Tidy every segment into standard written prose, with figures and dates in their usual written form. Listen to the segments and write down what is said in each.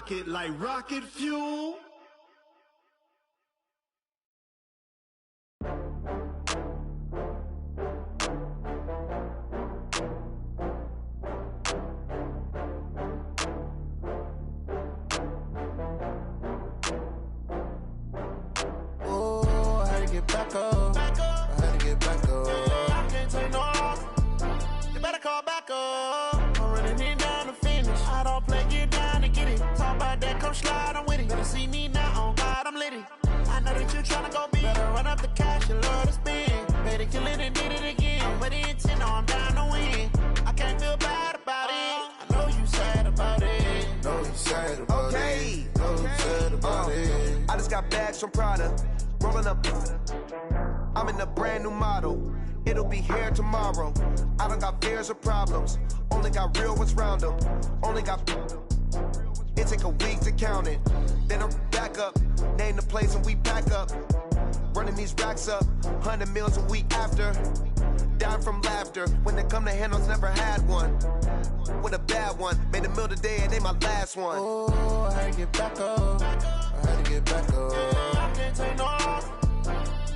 rock it like rocket fuel. Oh, I had to get back up. I had to get back up. I can't take no loss. You better call back up. I'm running in down to finish. I don't play, get down and get it. Talk about that, come slide, I'm with it. Better see me now, on God, I'm litty. I know that you tryna go big. Better run up the cash, you love to spend. Better kill it and did it again. But the intent, no, I'm down to win. I can't feel bad about it. I know you sad about it. Know you sad about it. Know you sad about it. I just got bags from Prada. Rolling up. I'm in a brand new model. It'll be here tomorrow. I don't got fears or problems. Only got real ones round them. Only got. It take a week to count it. Then I'm back up. Name the place and we pack up. Running these racks up. 100 meals a week after. Dying from laughter. When they come to handles, never had one. With a bad one. Made a meal today and they my last one. Oh, I had to get back up. I had to get back up. I can't take no loss.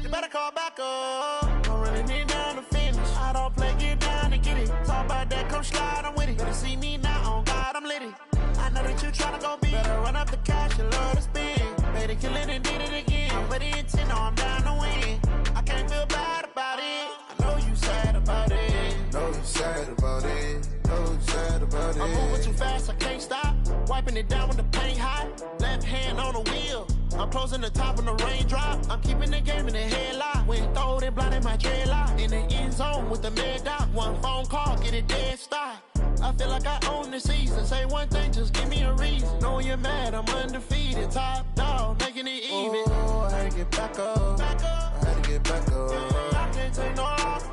You better call back up. I'm running in down to finish. I don't play, get down and get it. Talk about that, come slide, I'm with it. Better see me now, on God, I'm litty. I know that you tryna go big. Better run up the cash, you love to spend. Better kill it and did it again. But the intent, no, I'm down to win. I can't feel bad about it. I know you sad about it. Know you sad about it. Know you sad about it. I'm moving too fast, I can't stop. Wiping it down with the paint hot. Left hand on the wheel. I'm closing the top when the raindrop. I'm keeping the game in the headlock. When throwed and blinded my dreadlock. In the end zone with the mad dot. One phone call, get it dead stop. I feel like I own the season. Say one thing, just give me a reason. Knowing you're mad, I'm undefeated. Top dog, making it even. Oh, I had to get back up. I had to get back up. I can't take no loss.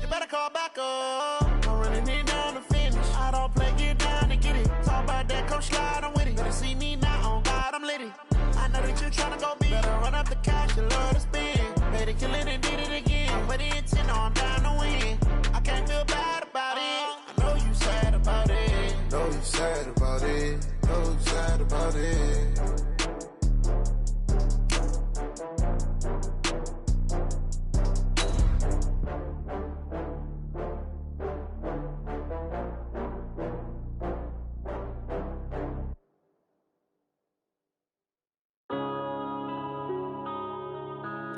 You better call back up. I'm running in down to finish. I don't play, get down and get it. Talk about that, come slide, I'm with it. Better see me now, on God, I'm litty. I know that you tryna go big. Better run up the cash, you love to spend. Better kill it and did it again. But the intent, no, I'm down to win. I can't feel bad about it. I know you sad about it. Know you sad about it. Know you sad about it.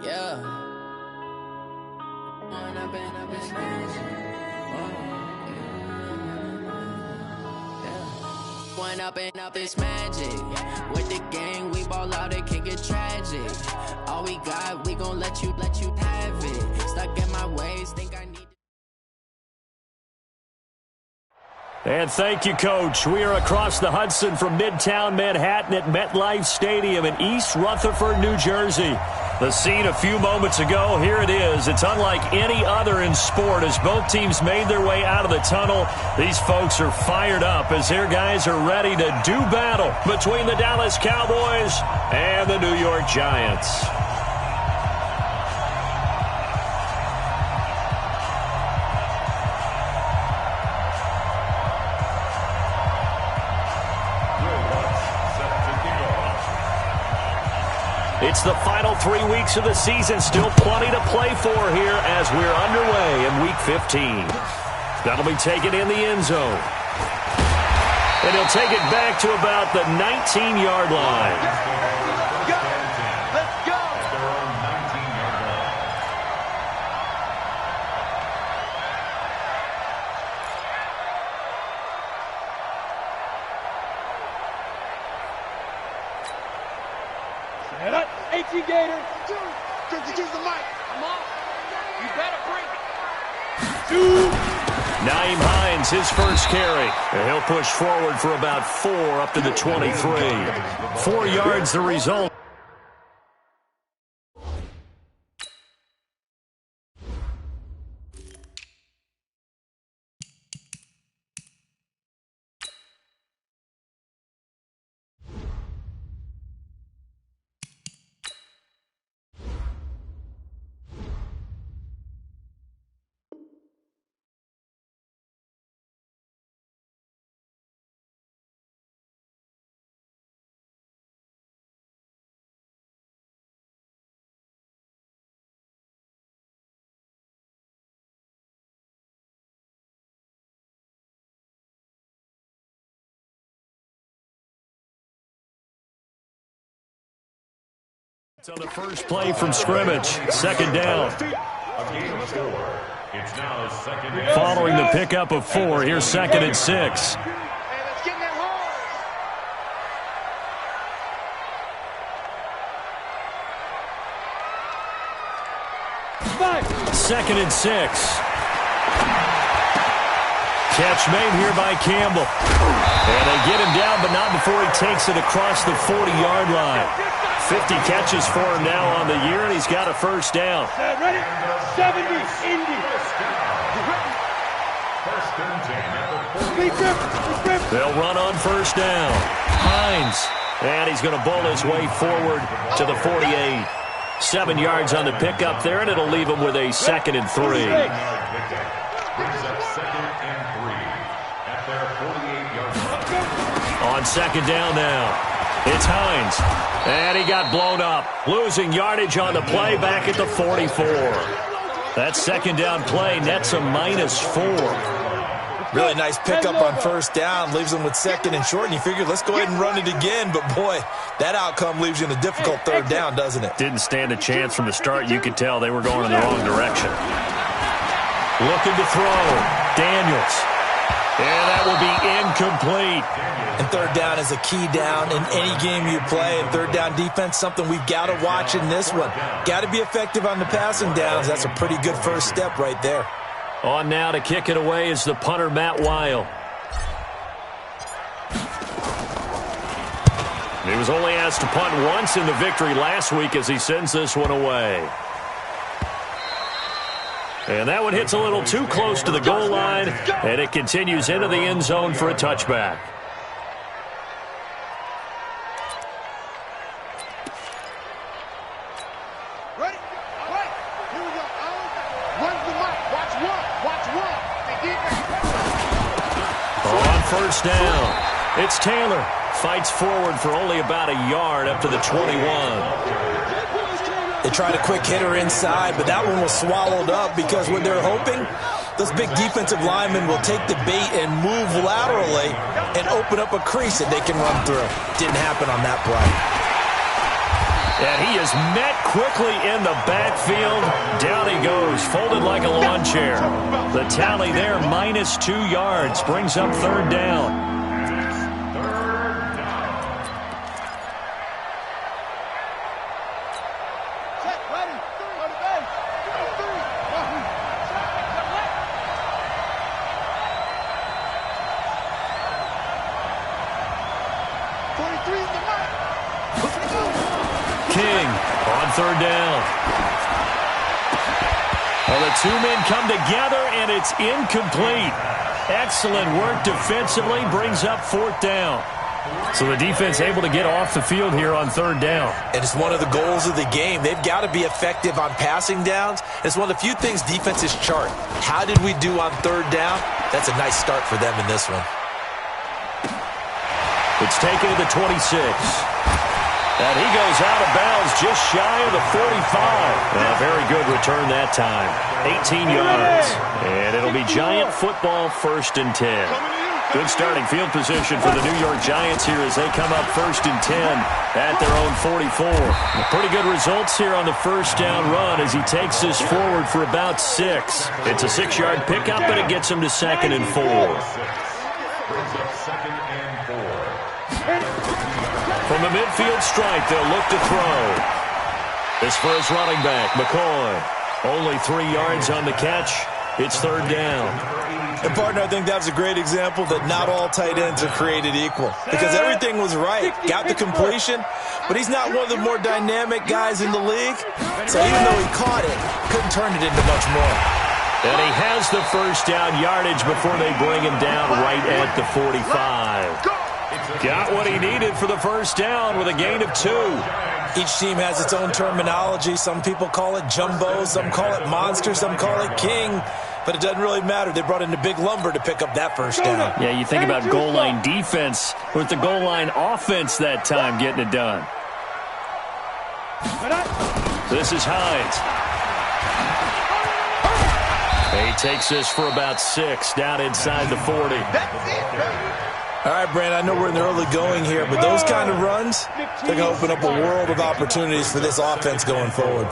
Yeah. One up and up is magic. With the gang, we ball out, it can get tragic. All we got, we gon' let you have it. Stuck in my ways, think I need. And thank you, Coach. We are across the Hudson from Midtown Manhattan at MetLife Stadium in East Rutherford, New Jersey. The scene a few moments ago, here it is. It's unlike any other in sport as both teams made their way out of the tunnel. These folks are fired up as their guys are ready to do battle between the Dallas Cowboys and the New York Giants. It's the final 3 weeks of the season. Still plenty to play for here as we're underway in Week 15. That'll be taken in the end zone. And he'll take it back to about the 19-yard line. Go! Let's go! Set up, 18 Gator. Use the mic. Come on. You better bring it. Naeem Hines, his first carry. And he'll push forward for about 4 up to the 23. 4 yards the result. It's on the first play from scrimmage. Second down. Following the pickup of 4, here's 2nd and 6. Second and 6. Catch made here by Campbell. And they get him down, but not before he takes it across the 40-yard line. 50 catches for him now on the year, and he's got a first down. Ready? 70, Indy. They'll run on first down. Hines. And he's going to bowl his way forward to the 48. 7 yards on the pickup there, and it'll leave him with a 2nd and 3. On 2nd down now, it's Hines. And he got blown up, losing yardage on the play back at the 44. That 2nd down play nets a -4. Really nice pickup on first down. Leaves them with 2nd and short, and you figure, let's go ahead and run it again. But, boy, that outcome leaves you in a difficult 3rd down, doesn't it? Didn't stand a chance from the start. You could tell they were going in the wrong direction. Looking to throw. Daniels. And that will be incomplete. And 3rd down is a key down in any game you play. And 3rd down defense, something we've got to watch in this one. Got to be effective on the passing downs. That's a pretty good first step right there. On now to kick it away is the punter, Matt Weil. He was only asked to punt once in the victory last week as he sends this one away. And that one hits a little too close to the goal line, and it continues into the end zone for a touchback. Ready? All right. Here we go. Run the mic. Watch one. Watch one. On first down, it's Taylor. Fights forward for only about a yard up to the 21. They tried a quick hitter inside, but that one was swallowed up because what they're hoping, those big defensive linemen will take the bait and move laterally and open up a crease that they can run through. Didn't happen on that play. And he is met quickly in the backfield. Down he goes, folded like a lawn chair. The tally there, -2 yards, brings up 3rd down. King on 3rd down. Well, the 2 men come together, and it's incomplete. Excellent work defensively, brings up 4th down. So the defense able to get off the field here on 3rd down. And it's one of the goals of the game. They've got to be effective on passing downs. It's one of the few things defenses chart. How did we do on 3rd down? That's a nice start for them in this one. It's taken to the 26. And he goes out of bounds just shy of the 45. A very good return that time. 18 yards. And it'll be Giant football, 1st and 10. Good starting field position for the New York Giants here as they come up 1st and 10 at their own 44. Pretty good results here on the first down run as he takes this forward for about 6. It's a 6-yard pickup, but it gets him to 2nd and 4. From the midfield stripe, they'll look to throw. This for his running back, McCoy. Only 3 yards on the catch. It's 3rd down. And, partner, I think that was a great example that not all tight ends are created equal. Because everything was right. Got the completion, but he's not one of the more dynamic guys in the league. So even though he caught it, couldn't turn it into much more. And he has the first down yardage before they bring him down right at the 45. Got what he needed for the first down with a gain of 2. Each team has its own terminology. Some people call it jumbo, some call it monster, some call it king. But it doesn't really matter. They brought in a big lumber to pick up that first down. Yeah, you think about goal line defense with the goal line offense that time getting it done. This is Hines. He takes this for about 6 down inside the 40. All right, Brandon, I know we're in the early going here, but those kind of runs, they're going to open up a world of opportunities for this offense going forward.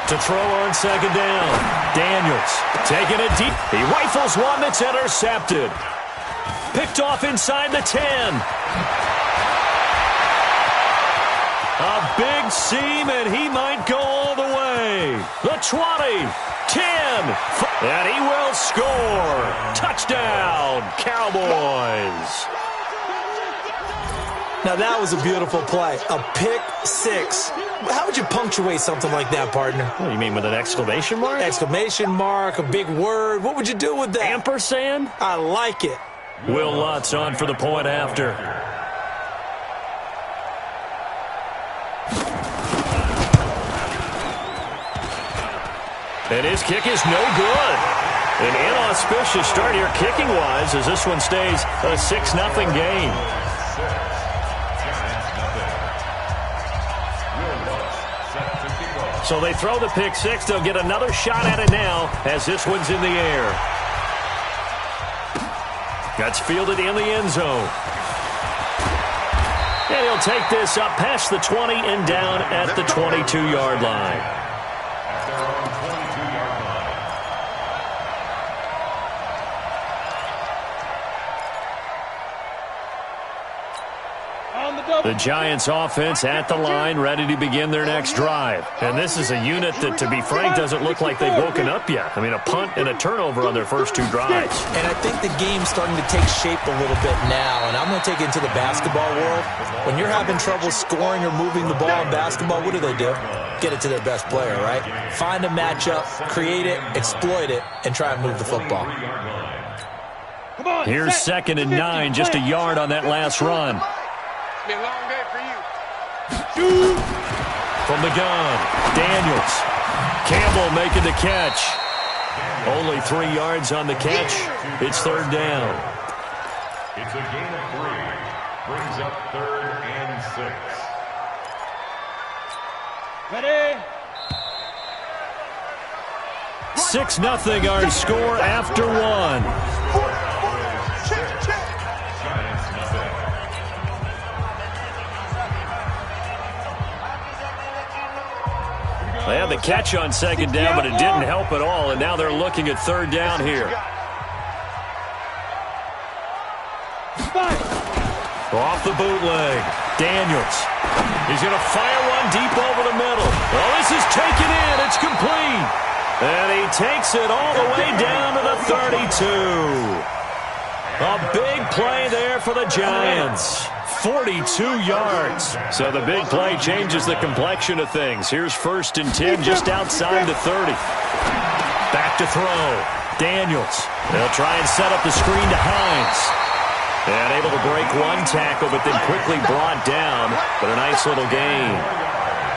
To throw on second down. Daniels taking it deep. He rifles one that's intercepted. Picked off inside the 10. A big seam, and he might go all the way. The 20, 10, and he will score. Touchdown, Cowboys. Now, that was a beautiful play. A pick six. How would you punctuate something like that, partner? What do you mean, with an exclamation mark? Exclamation mark, a big word. What would you do with that? Ampersand? I like it. Will Lutz on for the point after. And his kick is no good. An inauspicious start here kicking-wise as this one stays a 6-0 game. So they throw the pick six. They'll get another shot at it now as this one's in the air. That's fielded in the end zone. And he'll take this up past the 20 and down at the 22-yard line. The Giants offense at the line, ready to begin their next drive. And this is a unit that, to be frank, doesn't look like they've woken up yet. I mean, a punt and a turnover on their first two drives. And I think the game's starting to take shape a little bit now. And I'm going to take it into the basketball world. When you're having trouble scoring or moving the ball in basketball, what do? Get it to their best player, right? Find a matchup, create it, exploit it, and try and move the football. Here's 2nd and 9, just a yard on that last run. Be a long day for you. From the gun, Daniels. Campbell making the catch. Only 3 yards on the catch. It's 3rd down. It's a gain of 3. Brings up 3rd and 6. Ready? 6-0 our score after 1. They had the catch on 2nd down, but it didn't help at all, and now they're looking at 3rd down here. Off the bootleg, Daniels. He's going to fire one deep over the middle. Oh, this is taken in. It's complete. And he takes it all the way down to the 32. A big play there for the Giants. 42 yards. So the big play changes the complexion of things. Here's 1st and 10 just outside the 30. Back to throw. Daniels. They'll try and set up the screen to Hines. And able to break one tackle, but then quickly brought down. But a nice little gain.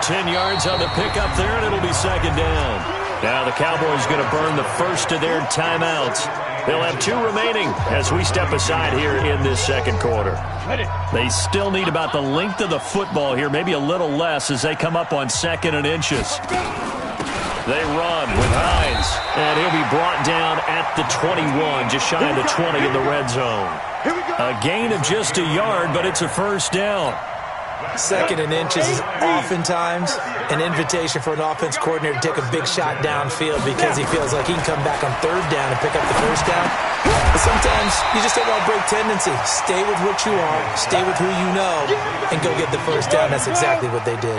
10 yards on the pickup there, and it'll be 2nd down. Now the Cowboys going to burn the first of their timeouts. They'll have 2 remaining as we step aside here in this 2nd quarter. They still need about the length of the football here, maybe a little less as they come up on 2nd and inches. They run with Hines, and he'll be brought down at the 21, just shy of the 20 in the red zone. A gain of just a yard, but it's a 1st down. 2nd and inches is oftentimes an invitation for an offense coordinator to take a big shot downfield because he feels like he can come back on 3rd down and pick up the 1st down. But sometimes you just don't want to break tendency. Stay with what you are, stay with who you know, and go get the 1st down. That's exactly what they did.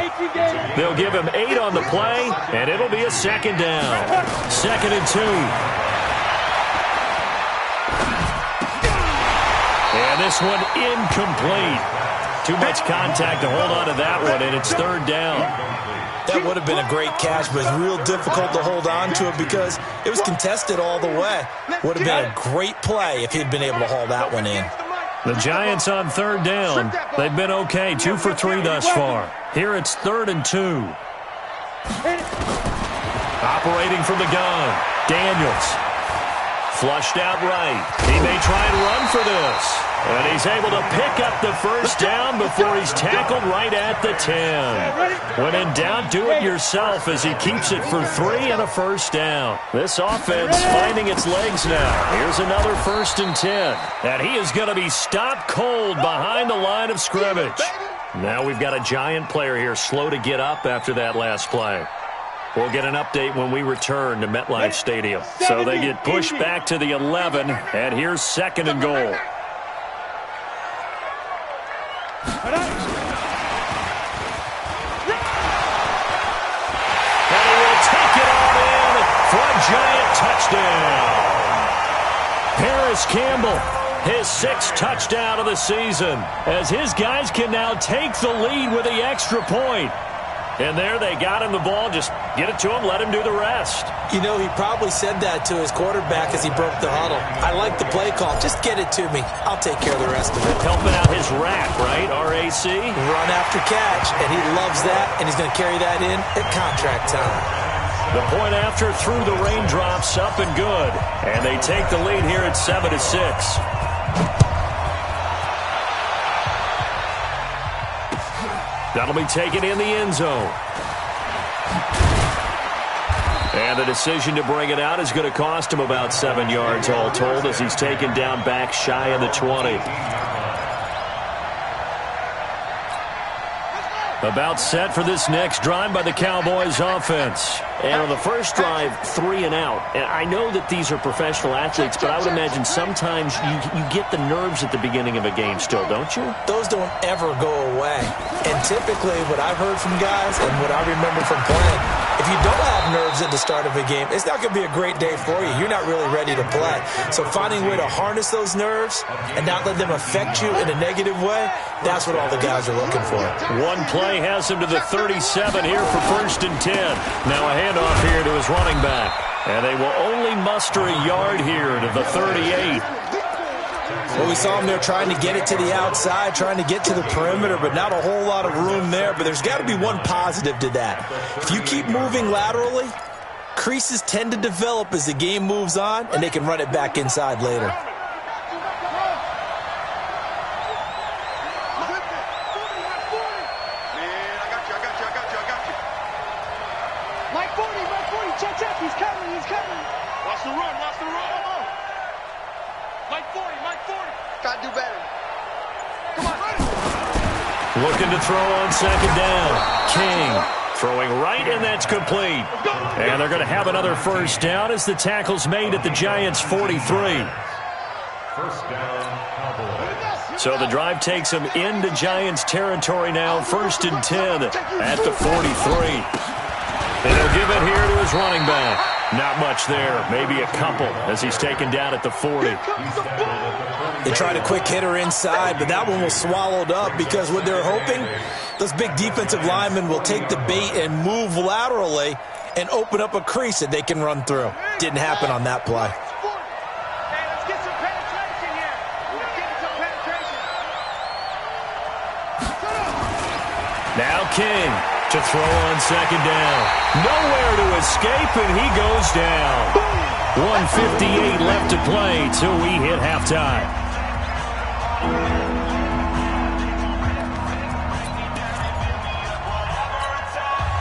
They'll give him 8 on the play, and it'll be a 2nd down. 2nd and 2. And this one incomplete. Too much contact to hold on to that one, and it's 3rd down. That would have been a great catch, but it's real difficult to hold on to it because it was contested all the way. Would have been a great play if he'd been able to haul that one in. The Giants on 3rd down. They've been okay, 2 for 3 thus far. Here it's 3rd and 2. Operating from the gun, Daniels. Flushed out right. He may try and run for this. And he's able to pick up the first down before he's tackled right at the 10. When in doubt, do it yourself as he keeps it for 3 and a first down. This offense finding its legs now. Here's another 1st and 10. And he is going to be stopped cold behind the line of scrimmage. Now we've got a Giant player here slow to get up after that last play. We'll get an update when we return to MetLife Stadium. So they get pushed back to the 11, and here's 2nd and goal. And he will take it on in for a Giant touchdown. Paris Campbell, his 6th touchdown of the season, as his guys can now take the lead with the extra point. And there they got him the ball. Just get it to him, let him do the rest. You know, he probably said that to his quarterback as he broke the huddle. I like the play call. Just get it to me. I'll take care of the rest of it. Helping out his RAC, right? R-A-C? Run after catch, and he loves that, and he's going to carry that in at contract time. The point after through the raindrops, up and good. And they take the lead here at 7-6. That'll be taken in the end zone. And the decision to bring it out is going to cost him about 7 yards all told as he's taken down back shy of the 20. About set for this next drive by the Cowboys offense. And on the first drive, 3 and out. And I know that these are professional athletes, but I would imagine sometimes you get the nerves at the beginning of a game still, don't you? Those don't ever go away. And typically what I've heard from guys and what I remember from playing, if you don't have nerves at the start of a game, it's not going to be a great day for you. You're not really ready to play. So finding a way to harness those nerves and not let them affect you in a negative way, that's what all the guys are looking for. One play has him to the 37 here for 1st and 10. Now a handoff here to his running back. And they will only muster a yard here to the 38. Well, we saw him there trying to get it to the outside, trying to get to the perimeter, but not a whole lot of room there. But there's got to be one positive to that. If you keep moving laterally, creases tend to develop as the game moves on, and they can run it back inside later. Looking to throw on 2nd down. King throwing right, and that's complete. And they're going to have another first down as the tackle's made at the Giants' 43. First down, Cowboys. So the drive takes them into Giants territory now. 1st and 10 at the 43. And he'll give it here to his running back. Not much there. Maybe a couple as he's taken down at the 40. They tried a quick hitter inside, but that one was swallowed up because what they're hoping, those big defensive linemen will take the bait and move laterally and open up a crease that they can run through. Didn't happen on that play. Now King to throw on 2nd down. Nowhere to escape, and he goes down. 1:58 left to play till we hit halftime.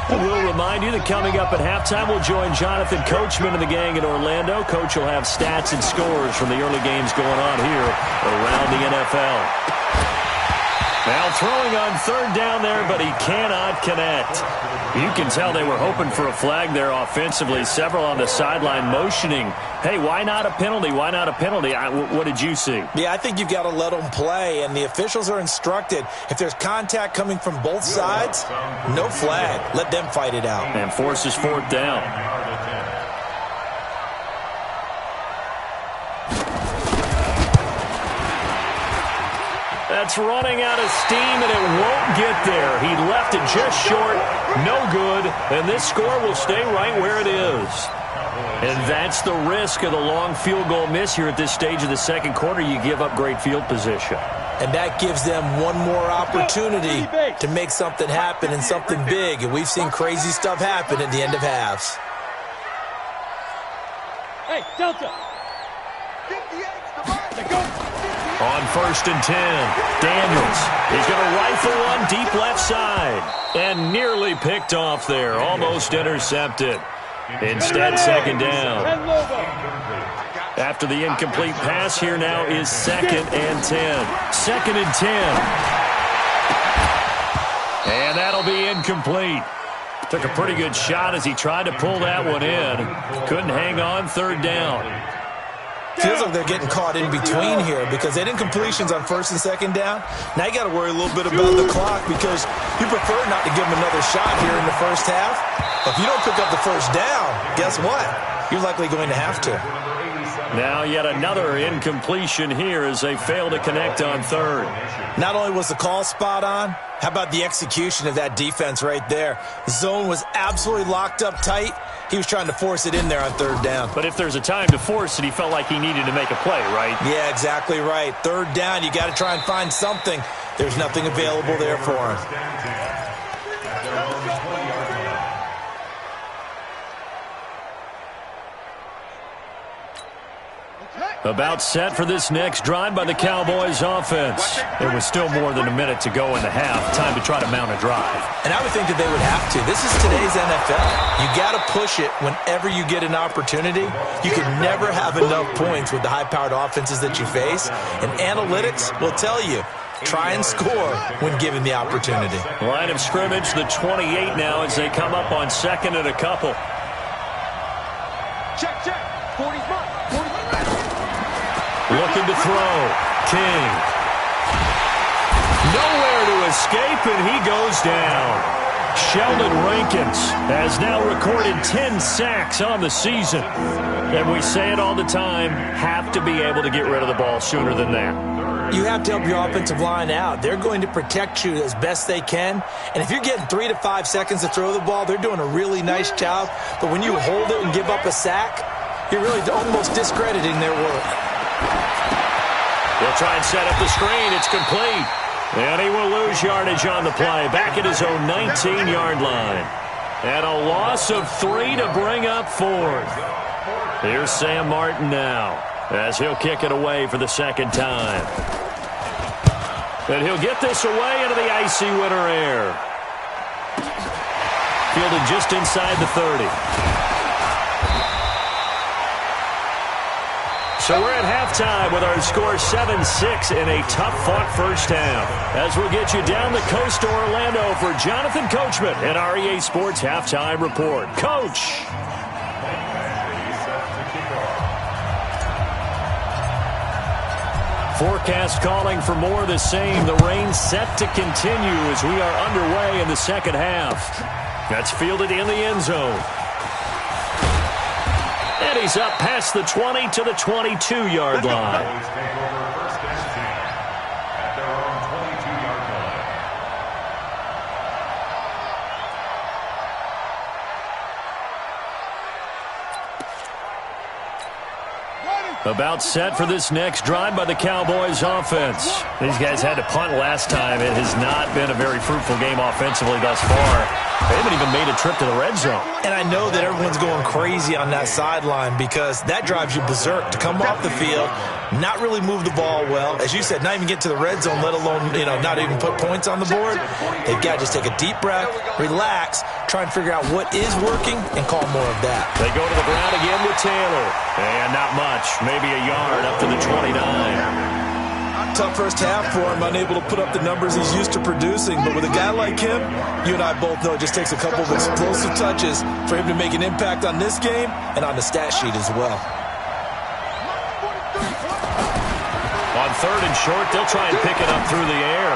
We'll remind you that coming up at halftime, we'll join Jonathan Coachman and the gang in Orlando. Coach will have stats and scores from the early games going on here around the NFL. Now throwing on 3rd down there, but he cannot connect. You can tell they were hoping for a flag there offensively. Several on the sideline motioning, hey, why not a penalty? Why not a penalty? What did you see? Yeah, I think you've got to let them play, and the officials are instructed. If there's contact coming from both sides, no flag. Let them fight it out. And forces 4th down. That's running out of steam, and it won't get there. He left it just short, no good, and this score will stay right where it is. And that's the risk of the long field goal miss here at this stage of the second quarter. You give up great field position. And that gives them one more opportunity to make something happen and something big. And we've seen crazy stuff happen at the end of halves. Hey, Delta. On 1st and 10, Daniels. He's going to rifle one deep left side. And nearly picked off there. Almost intercepted. Instead, 2nd down. After the incomplete pass, here now is 2nd and 10. 2nd and 10. And that'll be incomplete. Took a pretty good shot as he tried to pull that one in. Couldn't hang on, 3rd down. Feels like they're getting caught in between here because they didn't completions on 1st and 2nd down. Now you got to worry a little bit about the clock because you prefer not to give them another shot here in the first half. If you don't pick up the 1st down, guess what? You're likely going to have to. Now yet another incompletion here as they fail to connect on 3rd. Not only was the call spot on, how about the execution of that defense right there? Zone was absolutely locked up tight. He was trying to force it in there on 3rd down. But if there's a time to force it, he felt like he needed to make a play, right? Yeah, exactly right. 3rd down, you got to try and find something. There's nothing available there for him. About set for this next drive by the Cowboys offense. There was still more than a minute to go in the half. Time to try to mount a drive. And I would think that they would have to. This is today's NFL. You got to push it whenever you get an opportunity. You can never have enough points with the high-powered offenses that you face. And analytics will tell you, try and score when given the opportunity. Line of scrimmage, the 28 now as they come up on 2nd and a couple. Check, check. 40's mark. 40's Looking to throw. King. Nowhere to escape, and he goes down. Sheldon Rankins has now recorded 10 sacks on the season. And we say it all the time, have to be able to get rid of the ball sooner than that. You have to help your offensive line out. They're going to protect you as best they can. And if you're getting 3 to 5 seconds to throw the ball, they're doing a really nice job. But when you hold it and give up a sack, you're really almost discrediting their work. He'll try and set up the screen. It's complete. And he will lose yardage on the play. Back at his own 19-yard line. And a loss of 3 to bring up 4th. Here's Sam Martin now as he'll kick it away for the 2nd time. And he'll get this away into the icy winter air. Fielded just inside the 30. So we're at halftime with our score 7-6 in a tough-fought first half. As we'll get you down the coast to Orlando for Jonathan Coachman and our EA Sports Halftime Report. Coach! Forecast calling for more of the same. The rain set to continue as we are underway in the second half. That's fielded in the end zone. And he's up past the 20 to the 22-yard line. About set for this next drive by the Cowboys offense. These guys had to punt last time. It has not been a very fruitful game offensively thus far. They haven't even made a trip to the red zone. And I know that everyone's going crazy on that sideline because that drives you berserk to come off the field, not really move the ball well. As you said, not even get to the red zone, let alone, not even put points on the board. They've got to just take a deep breath, relax, try and figure out what is working, and call more of that. They go to the ground again with Taylor. And not much, maybe a yard up to the 29. Tough first half for him, unable to put up the numbers he's used to producing. But with a guy like him, you and I both know it just takes a couple of explosive touches for him to make an impact on this game and on the stat sheet as well. On third and short, they'll try and pick it up through the air.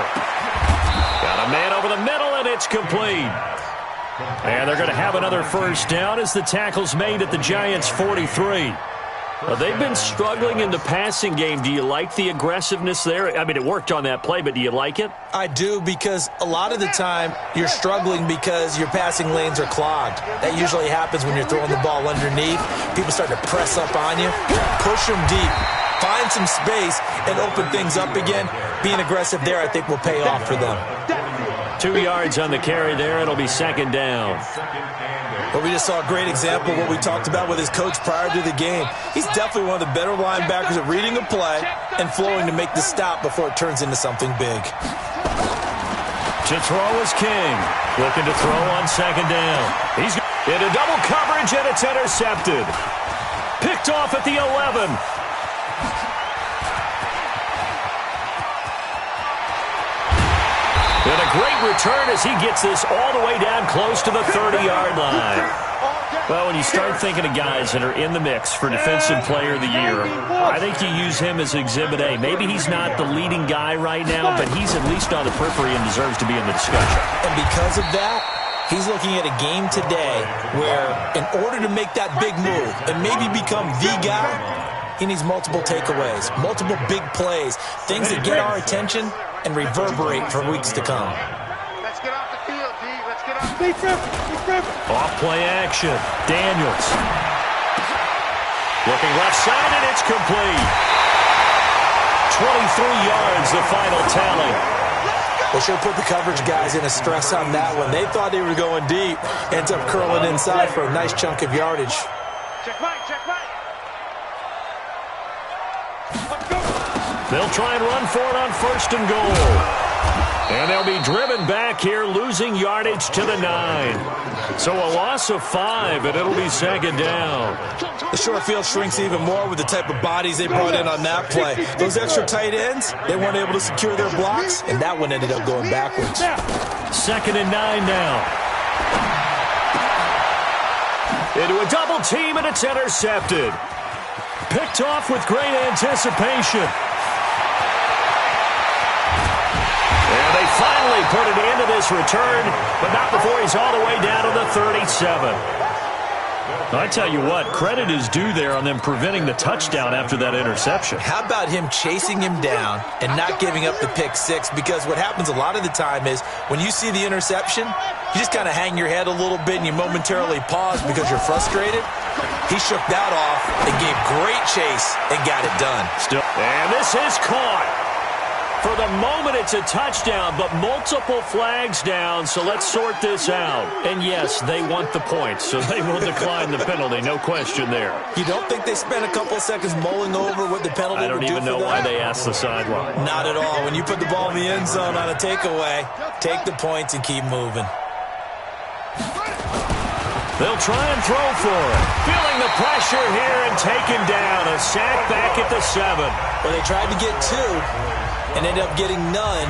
Got a man over the middle, and it's complete. And they're going to have another first down as the tackle's made at the Giants' 43. They've been struggling in the passing game. Do you like the aggressiveness there? I mean, it worked on that play, but do you like it? I do, because a lot of the time you're struggling because your passing lanes are clogged. That usually happens when you're throwing the ball underneath. People start to press up on you. Push them deep. Find some space and open things up again. Being aggressive there, I think, will pay off for them. 2 yards on the carry there. It'll be second down. Well, we just saw a great example of what we talked about with his coach prior to the game. He's definitely one of the better linebackers at reading a play and flowing to make the stop before it turns into something big. To throw is King. Looking to throw on second down. He's into double coverage, and it's intercepted. Picked off at the 11. And a great return as he gets this all the way down close to the 30-yard line. Well, when you start thinking of guys that are in the mix for Defensive Player of the Year, I think you use him as Exhibit A. Maybe he's not the leading guy right now, but he's at least on the periphery and deserves to be in the discussion. And because of that, he's looking at a game today where in order to make that big move and maybe become the guy, he needs multiple takeaways, multiple big plays, things that get our attention and reverberate for weeks to come. Let's get off the field, D. Let's get off the field. Off play action. Daniels. Looking left side, and it's complete. 23 yards, the final tally. They should have put the coverage guys in a stress on that one. They thought they were going deep. Ends up curling inside for a nice chunk of yardage. Check right, check right. They'll try and run for it on first and goal. And they'll be driven back here, losing yardage to the 9. So a loss of 5, and it'll be second down. The short field shrinks even more with the type of bodies they brought in on that play. Those extra tight ends, they weren't able to secure their blocks, and that one ended up going backwards. Second and 9 now. Into a double team, and it's intercepted. Picked off with great anticipation. And they finally put an end to this return, but not before he's all the way down to the 37. I tell you what, credit is due there on them preventing the touchdown after that interception. How about him chasing him down and not giving up the pick six? Because what happens a lot of the time is when you see the interception, you just kind of hang your head a little bit and you momentarily pause because you're frustrated. He shook that off and gave great chase and got it done. And this is caught. For the moment, it's a touchdown, but multiple flags down, so let's sort this out. And yes, they want the points, so they will decline the penalty, no question there. You don't think they spent a couple of seconds mulling over what the penalty I don't would do even know for why that? they asked the sideline. Not at all. When you put the ball in the end zone on a takeaway, take the points and keep moving. They'll try and throw for it. Feeling the pressure here and taken down. A sack back at the 7. Well, they tried to get 2 and ended up getting none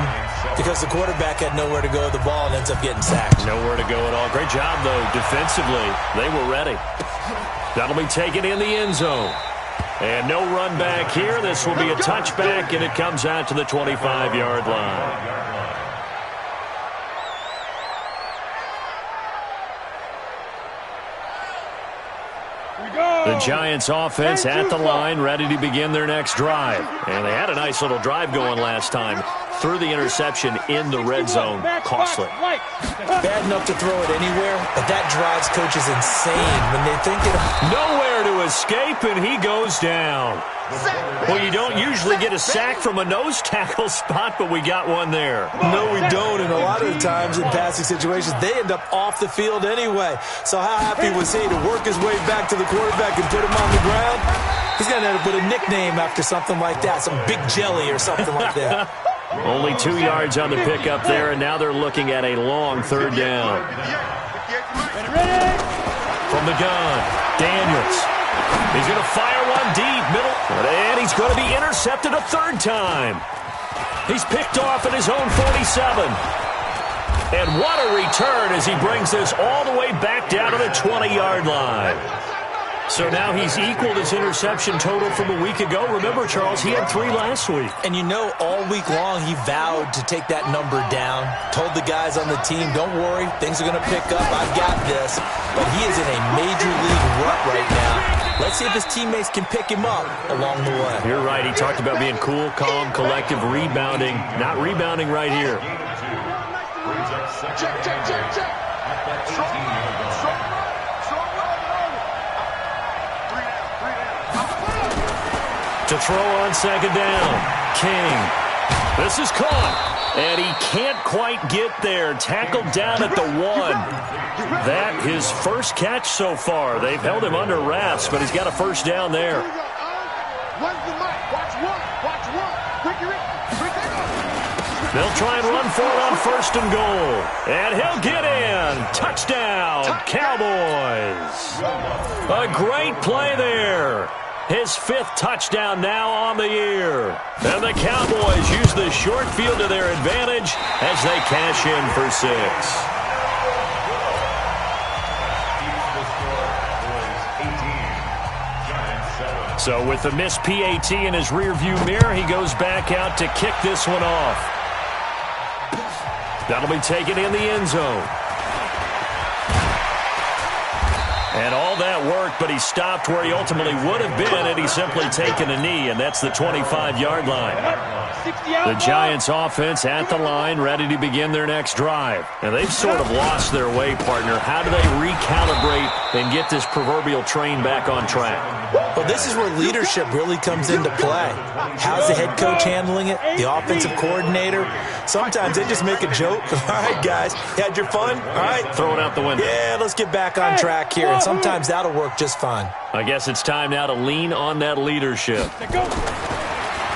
because the quarterback had nowhere to go with the ball and ends up getting sacked. Nowhere to go at all. Great job, though, defensively. They were ready. That'll be taken in the end zone. And no run back here. This will be a touchback, and it comes out to the 25-yard line. The Giants offense at the line, ready to begin their next drive. And they had a nice little drive going last time. Threw the interception in the red zone. Costly. Bad enough to throw it anywhere, but that drives coaches insane when they think it. Nowhere to escape, and he goes down. Well, you don't usually get a sack from a nose tackle spot, but we got one there. No, we don't, and a lot of the times in passing situations, they end up off the field anyway. So how happy was he to work his way back to the quarterback and put him on the ground? He's going to end up with a nickname after something like that, some Big Jelly or something like that. Only 2 yards on the pickup there, and now they're looking at a long third down. From the gun, Daniels. He's going to fire one deep, middle, and he's going to be intercepted a third time. He's picked off at his own 47. And what a return as he brings this all the way back down to the 20-yard line. So now he's equaled his interception total from a week ago. Remember, Charles, he had 3 last week. And you know, all week long he vowed to take that number down. Told the guys on the team, don't worry, things are going to pick up. I've got this. But he is in a major league rut right now. Let's see if his teammates can pick him up along the way. You're right. He talked about being cool, calm, collective, rebounding. Not rebounding right here. Check, check, check, check. To throw on second down. King. This is caught. And he can't quite get there. Tackled down at the 1. That his first catch so far. They've held him under wraps, but he's got a first down there. They'll try and run for it on 1st and goal. And he'll get in. Touchdown, Cowboys. A great play there. His 5th touchdown now on the year. And the Cowboys use the short field to their advantage as they cash in for 6. So with the missed PAT in his rearview mirror, he goes back out to kick this one off. That'll be taken in the end zone. And all that worked, but he stopped where he ultimately would have been had he simply taken a knee, and that's the 25-yard line. The Giants offense at the line, ready to begin their next drive. And they've sort of lost their way, partner. How do they recalibrate and get this proverbial train back on track? Well, this is where leadership really comes into play. How's the head coach handling it? The offensive coordinator? Sometimes they just make a joke. All right, guys, you had your fun? All right. Throw it out the window. Yeah, let's get back on track here. And sometimes that'll work just fine. I guess it's time now to lean on that leadership.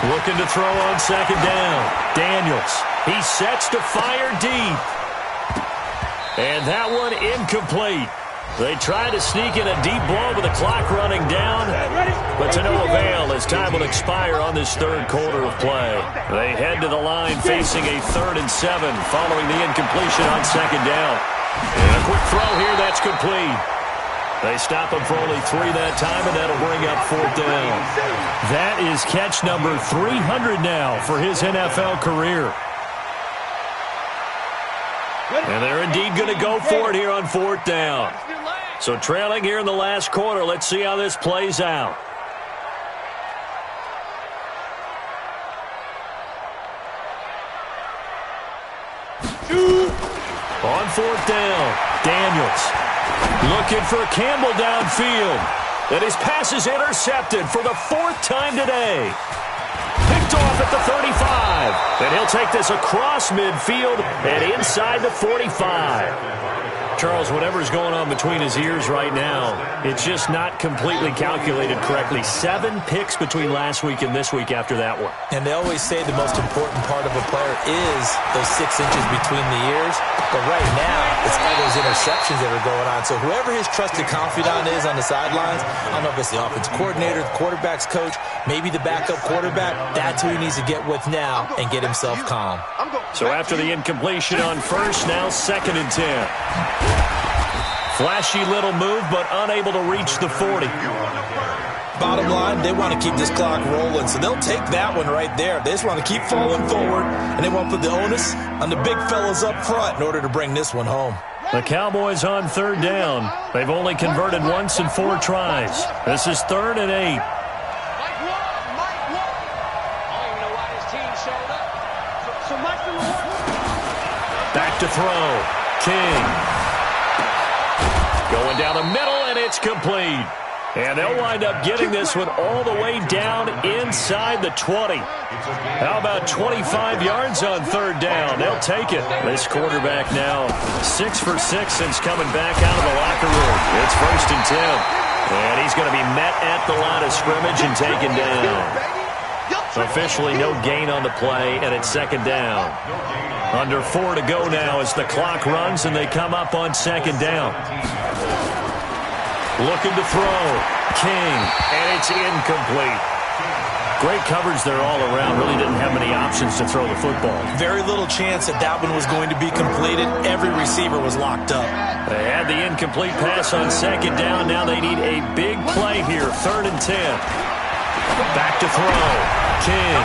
Looking to throw on 2nd down. Daniels. He sets to fire deep. And that one incomplete. They try to sneak in a deep blow with the clock running down, but to no avail as time will expire on this 3rd quarter of play. They head to the line facing a 3rd and 7 following the incompletion on 2nd down. And a quick throw here, that's complete. They stop him for only 3 that time, and that'll bring up 4th down. That is catch number 300 now for his NFL career. And they're indeed going to go for it here on 4th down. So trailing here in the last quarter, let's see how this plays out. On 4th down, Daniels looking for Campbell downfield. And his pass is intercepted for the 4th time today. Picked off at the 35. And he'll take this across midfield and inside the 45. Charles, whatever's going on between his ears right now, it's just not completely calculated correctly. 7 picks between last week and this week after that one. And they always say the most important part of a player is those 6 inches between the ears. But right now, it's all those interceptions that are going on. So whoever his trusted confidant is on the sidelines, I don't know if it's the offensive coordinator, the quarterback's coach, maybe the backup quarterback, that's who he needs to get with now and get himself calm. So after the incompletion on 1st, now 2nd and 10. Flashy little move, but unable to reach the 40. Bottom line, they want to keep this clock rolling, so they'll take that one right there. They just want to keep falling forward, and they want to put the onus on the big fellas up front in order to bring this one home. The Cowboys on 3rd down. They've only converted once in 4 tries. This is 3rd and 8. Back to throw. King. Going down the middle, and it's complete. And they'll wind up getting this one all the way down inside the 20. How about 25 yards on 3rd down? They'll take it. This quarterback now 6 for 6 since coming back out of the locker room. It's 1st and 10. And he's going to be met at the line of scrimmage and taken down. Officially no gain on the play, and it's 2nd down. Under 4 to go now as the clock runs, and they come up on 2nd down. Looking to throw. King, and it's incomplete. Great coverage there all around. Really didn't have many options to throw the football. Very little chance that that one was going to be completed. Every receiver was locked up. They had the incomplete pass on 2nd down. Now they need a big play here. 3rd and 10. Back to throw. King.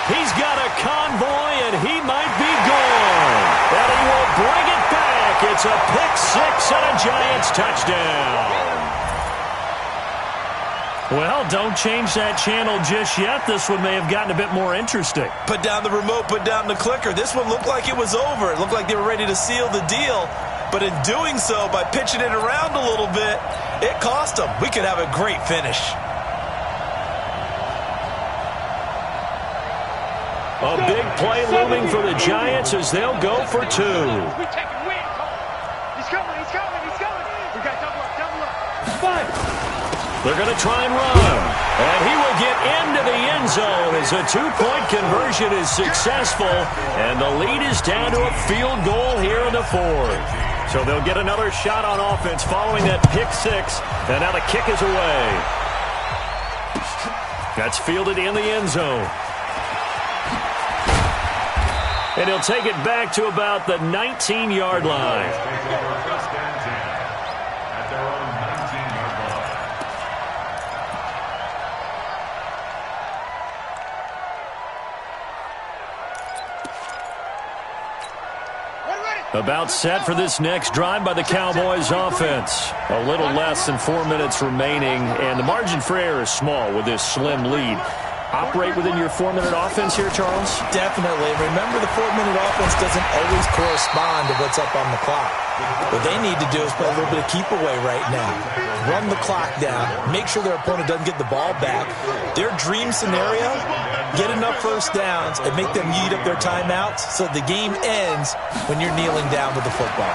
He's got a convoy, and he might be gone. And he will bring it back. It's a pick 6 and a Giants touchdown. Well, don't change that channel just yet. This one may have gotten a bit more interesting. Put down the remote, put down the clicker. This one looked like it was over. It looked like they were ready to seal the deal. But in doing so, by pitching it around a little bit, it cost them. We could have a great finish. A big play looming for the Giants as they'll go for 2. He's coming. We got double up. Fine. They're going to try and run. And he will get into the end zone as a 2-point conversion is successful. And the lead is down to a field goal here in the 4th. So they'll get another shot on offense following that pick 6. And now the kick is away. That's fielded in the end zone. And he'll take it back to about the 19-yard line. About set for this next drive by the Cowboys offense. A little less than 4 minutes remaining, and the margin for error is small with this slim lead. Operate within your 4-minute offense here, Charles? Definitely. Remember, the 4-minute offense doesn't always correspond to what's up on the clock. What they need to do is play a little bit of keep away right now. Run the clock down. Make sure their opponent doesn't get the ball back. Their dream scenario, get enough first downs and make them eat up their timeouts so the game ends when you're kneeling down with the football.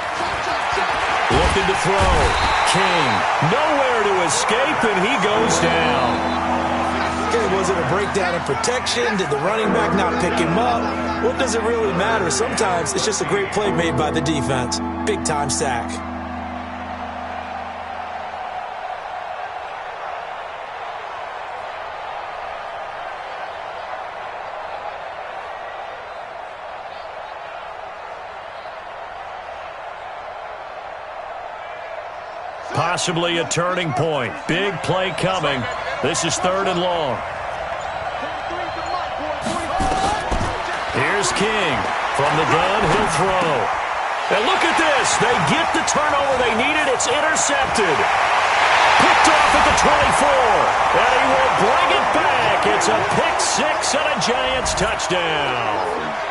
Looking to throw. King, nowhere to escape, and he goes down. Okay, was it a breakdown in protection? Did the running back not pick him up? What does it really matter? Sometimes it's just a great play made by the defense. Big-time sack. Possibly a turning point. Big play coming. This is 3rd and long. Here's King. From the gun, he'll throw. And look at this. They get the turnover they needed. It's intercepted. Picked off at the 24. And he will bring it back. It's a pick 6 and a Giants touchdown.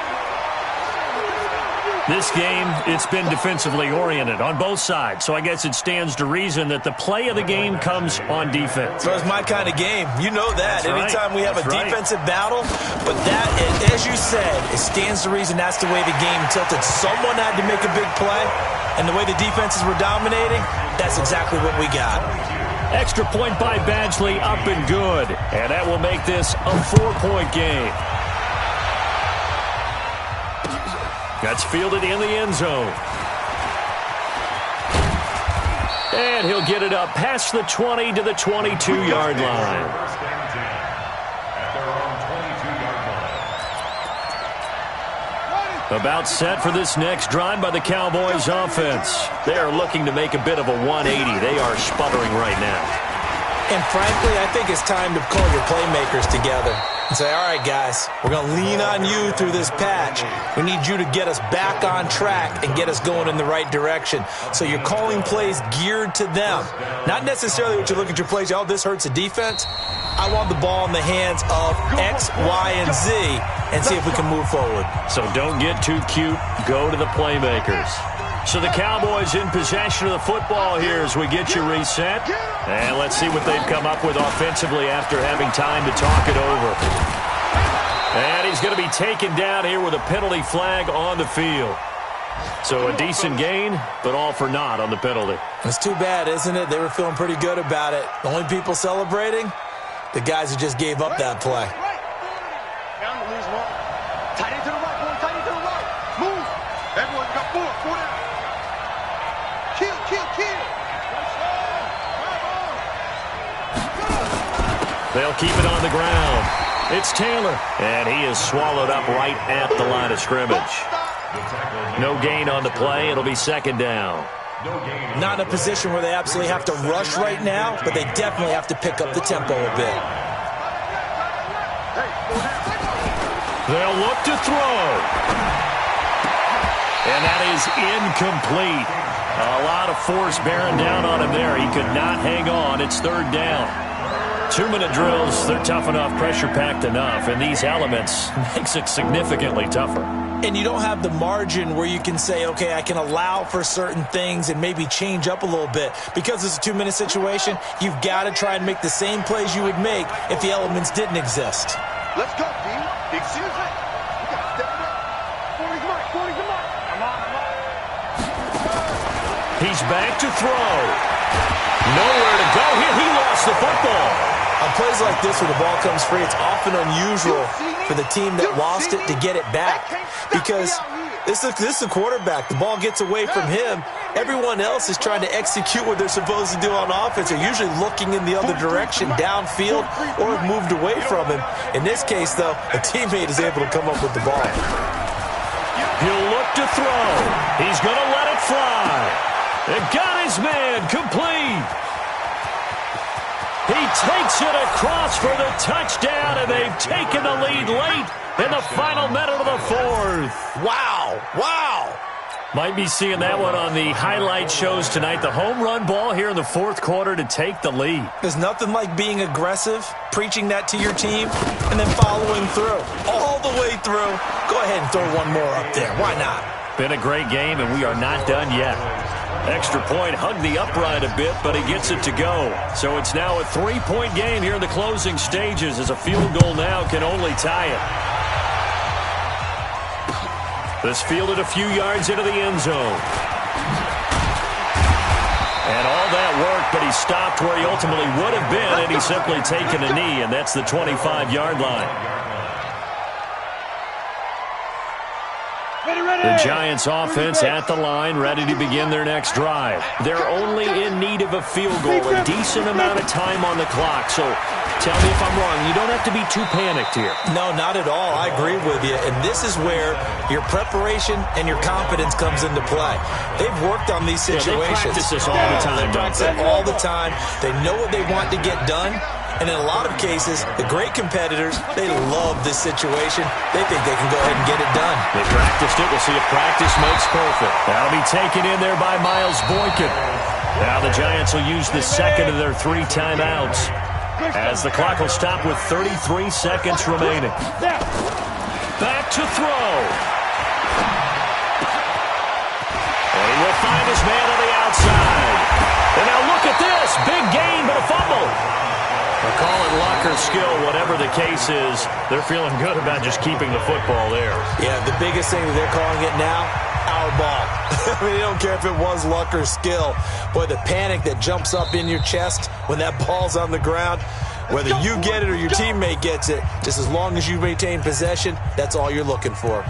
This game, it's been defensively oriented on both sides, so I guess it stands to reason that the play of the game comes on defense. So it's my kind of game. You know that. That's Anytime right. we have That's a defensive battle, but that, as you said, it stands to reason that's the way the game tilted. Someone had to make a big play, and the way the defenses were dominating, that's exactly what we got. Extra point by Badgley, up and good, and that will make this a 4-point game. That's fielded in the end zone. And he'll get it up past the 20 to the 22-yard line. About set for this next drive by the Cowboys offense. They are looking to make a bit of a 180. They are sputtering right now. And frankly, I think it's time to call your playmakers together and say, all right, guys, we're going to lean on you through this patch. We need you to get us back on track and get us going in the right direction. So you're calling plays geared to them. Not necessarily what you look at your plays, oh, this hurts the defense. I want the ball in the hands of X, Y, and Z and see if we can move forward. So don't get too cute. Go to the playmakers. So the Cowboys in possession of the football here as we get you reset. And let's see what they've come up with offensively after having time to talk it over. And he's going to be taken down here with a penalty flag on the field. So a decent gain, but all for naught on the penalty. It's too bad, isn't it? They were feeling pretty good about it. The only people celebrating, the guys who just gave up that play. Down to lose one. Tight end to the right, boy. Tight end to the right. Move. Everyone got four. Four down. Kill. They'll keep it on the ground. It's Taylor, and he is swallowed up right at the line of scrimmage. No gain on the play. It'll be 2nd down. Not in a position where they absolutely have to rush right now, but they definitely have to pick up the tempo a bit. They'll look to throw. And that is incomplete. A lot of force bearing down on him there. He could not hang on. It's 3rd down. 2-minute drills, they're tough enough, pressure-packed enough, and these elements makes it significantly tougher. And you don't have the margin where you can say, okay, I can allow for certain things and maybe change up a little bit. Because it's a 2-minute situation, you've got to try and make the same plays you would make if the elements didn't exist. Let's go, team. Excuse me. We got to step it up. 40's mark. 40's the mark. Come on. He's back to throw. Nowhere to go here. He lost the football. On plays like this where the ball comes free, it's often unusual for the team that lost it to get it back. Because this is a quarterback. The ball gets away from him. Everyone else is trying to execute what they're supposed to do on offense. They're usually looking in the other direction, downfield, or have moved away from him. In this case, though, a teammate is able to come up with the ball. He'll look to throw. He's going to let it fly. And got his man complete. He takes it across for the touchdown, and they've taken the lead late in the final minute of the fourth. Wow. Might be seeing that one on the highlight shows tonight. The home run ball here in the fourth quarter to take the lead. There's nothing like being aggressive, preaching that to your team, and then following through. All the way through. Go ahead and throw one more up there. Why not? Been a great game, and we are not done yet. Extra point, hugged the upright a bit, but he gets it to go. So it's now a 3-point game here in the closing stages, as a field goal now can only tie it. This fielded a few yards into the end zone. And all that work, but he stopped where he ultimately would have been, and he's simply taken a knee, and that's the 25-yard line. The Giants offense at the line, ready to begin their next drive. They're only in need of a field goal, a decent amount of time on the clock. So tell me if I'm wrong. You don't have to be too panicked here. No, not at all. I agree with you. And this is where your preparation and your confidence comes into play. They've worked on these situations. They practice this all the time. They practice it all the time. They know what they want to get done. And in a lot of cases, the great competitors, they love this situation. They think they can go ahead and get it done. They practiced it. We'll see if practice makes perfect. That'll be taken in there by Miles Boykin. Now the Giants will use the second of their 3 timeouts, as the clock will stop with 33 seconds remaining. Back to throw. And he will find his man on the outside. And now look at this. Big gain, but a fumble. They'll call it luck or skill, whatever the case is. They're feeling good about just keeping the football there. Yeah, the biggest thing that they're calling it now, our ball. I mean, they don't care if it was luck or skill. Boy, the panic that jumps up in your chest when that ball's on the ground, whether you get it or your teammate gets it, just as long as you maintain possession, that's all you're looking for.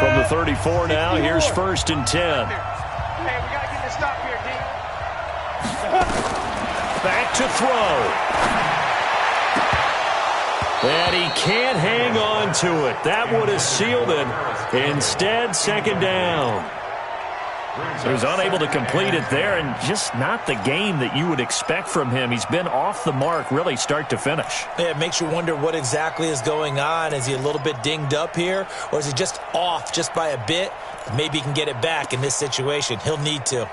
From the 34 now, here's 1st and 10. Hey, we got to get this stop here, D. Back to throw. And he can't hang on to it. That would have sealed it. Instead, 2nd down. So he's unable to complete it there, and just not the game that you would expect from him. He's been off the mark, really, start to finish. Yeah, it makes you wonder what exactly is going on. Is he a little bit dinged up here, or is he just off just by a bit? Maybe he can get it back in this situation. He'll need to.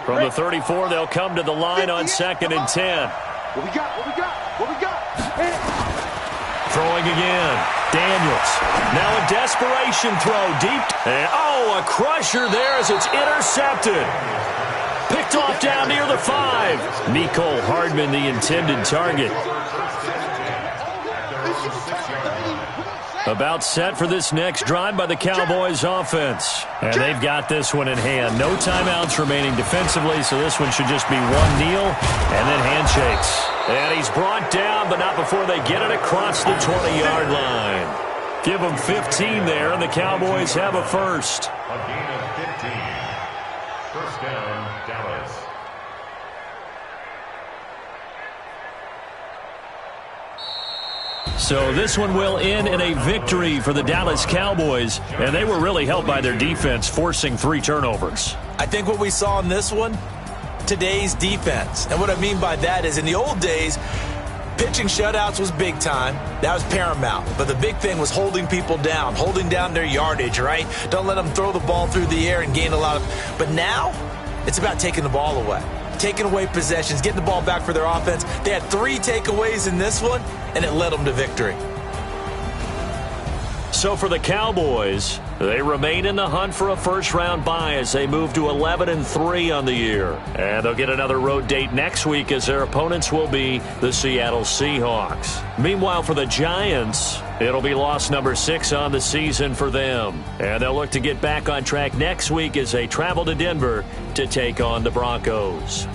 From the 34, they'll come to the line on 2nd and 10. What we got? What we got? What we got? Throwing again. Daniels. Now a desperation throw deep. And, a crusher there as it's intercepted. Picked off down near the 5. Mecole Hardman, the intended target. About set for this next drive by the Cowboys offense. And they've got this one in hand. No timeouts remaining defensively, so this one should just be one kneel and then handshakes. And he's brought down, but not before they get it across the 20-yard line. Give them 15 there, and the Cowboys have a first. A gain of 15. First down, Dallas. So this one will end in a victory for the Dallas Cowboys, and they were really helped by their defense, forcing 3 turnovers. I think what we saw in this one, today's defense. And what I mean by that is in the old days, pitching shutouts was big time. That was paramount. But the big thing was holding people down, holding down their yardage, right? Don't let them throw the ball through the air and gain a lot of... But now, it's about taking the ball away. Taking away possessions, getting the ball back for their offense. They had 3 takeaways in this one, and it led them to victory. So for the Cowboys, they remain in the hunt for a first-round bye as they move to 11-3 on the year. And they'll get another road date next week as their opponents will be the Seattle Seahawks. Meanwhile, for the Giants, it'll be loss number 6 on the season for them. And they'll look to get back on track next week as they travel to Denver to take on the Broncos.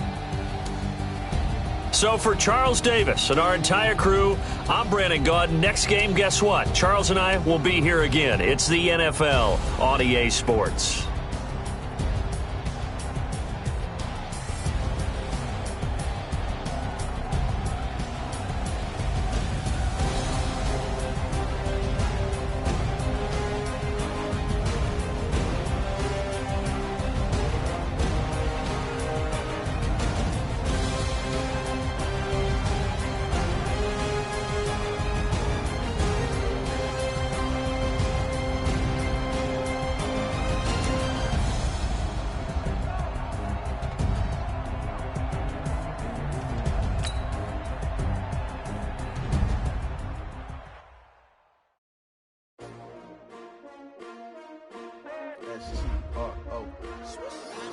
So for Charles Davis and our entire crew, I'm Brandon Gaudin. Next game, guess what? Charles and I will be here again. It's the NFL on EA Sports. S-T-R-O.